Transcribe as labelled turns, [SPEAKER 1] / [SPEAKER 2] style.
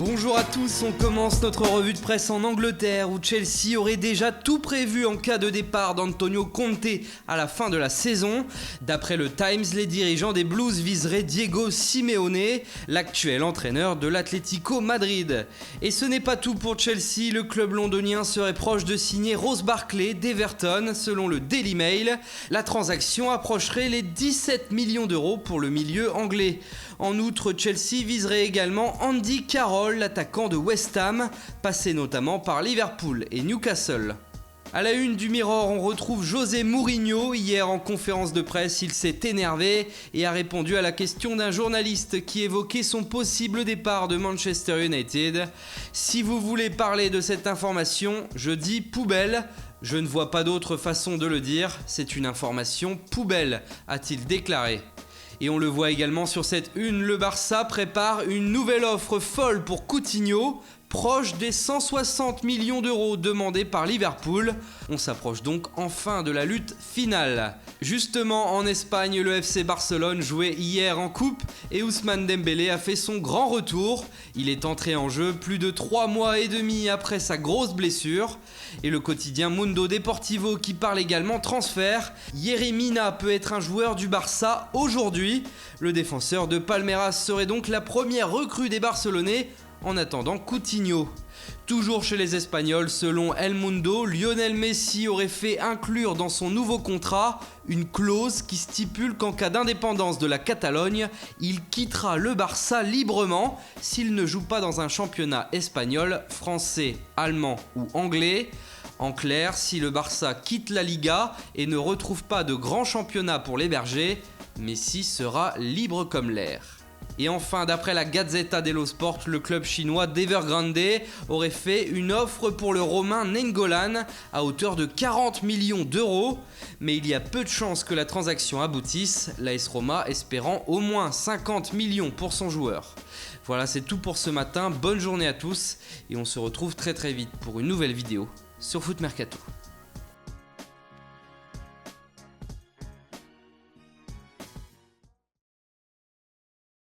[SPEAKER 1] Bonjour à tous, on commence notre revue de presse en Angleterre où Chelsea aurait déjà tout prévu en cas de départ d'Antonio Conte à la fin de la saison. D'après le Times, les dirigeants des Blues viseraient Diego Simeone, l'actuel entraîneur de l'Atlético Madrid. Et ce n'est pas tout pour Chelsea, le club londonien serait proche de signer Ross Barkley d'Everton selon le Daily Mail. La transaction approcherait les 17 millions d'euros pour le milieu anglais. En outre, Chelsea viserait également Andy Carroll, l'attaquant de West Ham, passé notamment par Liverpool et Newcastle. À la une du Mirror, on retrouve José Mourinho. Hier en conférence de presse, il s'est énervé et a répondu à la question d'un journaliste qui évoquait son possible départ de Manchester United. Si vous voulez parler de cette information, je dis poubelle. Je ne vois pas d'autre façon de le dire, c'est une information poubelle, a-t-il déclaré. Et on le voit également sur cette une, le Barça prépare une nouvelle offre folle pour Coutinho, proche des 160 millions d'euros demandés par Liverpool. On s'approche donc enfin de la lutte finale. Justement, en Espagne, le FC Barcelone jouait hier en coupe et Ousmane Dembélé a fait son grand retour. Il est entré en jeu plus de 3 mois et demi après sa grosse blessure. Et le quotidien Mundo Deportivo qui parle également transfert. Yerry Mina peut être un joueur du Barça aujourd'hui. Le défenseur de Palmeiras serait donc la première recrue des Barcelonais en attendant Coutinho. Toujours chez les Espagnols, selon El Mundo, Lionel Messi aurait fait inclure dans son nouveau contrat une clause qui stipule qu'en cas d'indépendance de la Catalogne, il quittera le Barça librement s'il ne joue pas dans un championnat espagnol, français, allemand ou anglais. En clair, si le Barça quitte la Liga et ne retrouve pas de grand championnat pour l'héberger, Messi sera libre comme l'air. Et enfin, d'après la Gazzetta dello Sport, le club chinois d'Evergrande aurait fait une offre pour le Romain Nainggolan à hauteur de 40 millions d'euros. Mais il y a peu de chances que la transaction aboutisse, l'AS Roma espérant au moins 50 millions pour son joueur. Voilà, c'est tout pour ce matin, bonne journée à tous et on se retrouve très vite pour une nouvelle vidéo sur Foot Mercato.